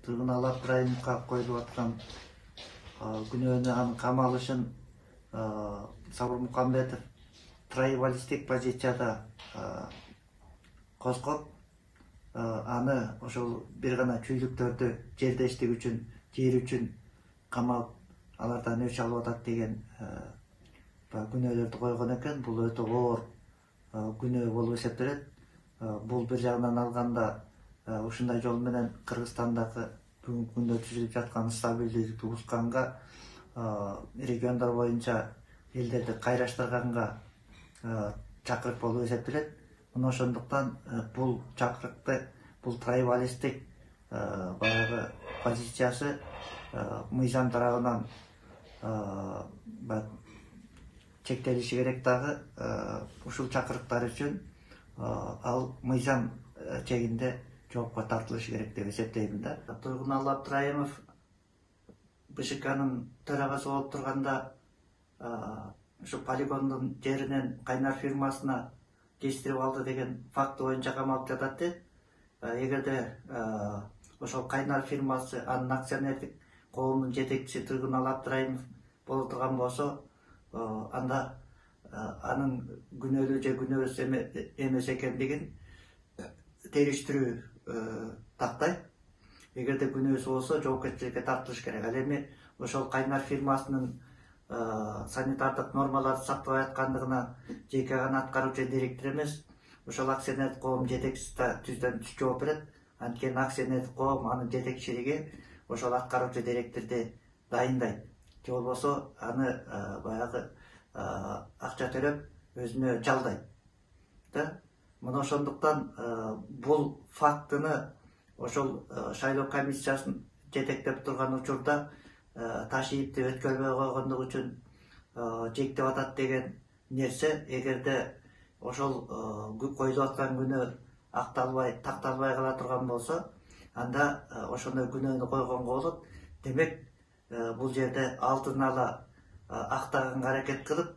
Тыгыналы Абдраимовго коюлуп аткан күнөөнү анын камалышын Сабыр Мукамбетов троебаллистик позицияда козгоп, аны ошол бир гана чүйлүктөрдү жердештик үчүн, жер үчүн камалып, алардан өч алып атат деген күнөөлөрдү койгон экен. Бул өтө оор күнөө болуп эсептелет. Бул бир жагынан алганда ушундай жол менен Кыргызстандагы бүгүнкү күндө түзүлүп жаткан стабилдүүлүктү бузганга, региондор боюнча элдерди кайраштырганга чакырык болуп эсептелет. Мына ошондуктан бул чакырыкты, бул троебаллистик баягы позициясы мыйзам тарабынан чектелиши керек дагы. Ушул чакырыктар үчүн ал мыйзам чегинде жоопко тартылышы керек деп эсептеймин да. Тургуналы Абдраимов БШКнын төрагасы болуп турганда ушу полигондун жеринен Кайнар фирмасына жетиштирип алды деген факты боюнча камалып жатат дейт. Эгерде ошол Кайнар фирмасы анын акционердик коомунун жетекчиси Тургуналы Абдраимов боло турган болсо, анда анын күнөөлүү же күнөөсүз эмес экендигин териштирүү тактайт. Эгерде күнөөсү болсо жоопкерчиликке тартылыш керек. Ал эми ошол Кайнар фирмасынын санитардык нормаларды сактабай аткандыгына жеке гана аткаруучу директор эмес, ошол акционердик коом жетекчиси да түздөн түз жооп берет. Анткени акционердик коом, анын жетекчилиги ошол аткаруучу директорду дайындайт. Же болбосо аны баягы акча төлөп өзүнө жалдайт да. Мына ошондуктан бул фактыны ошол шайлоо комиссиясын жетектеп турган учурда Ташиевди өткөрбөй койгондугу үчүн жектеп атат деген нерсе, эгерде ошол коюлуп аткан күнөө такталбай кала турган болсо, анда ошондой күнөөнү койгонго болот. Демек, бул жерде алдын ала актаганга аракет кылып,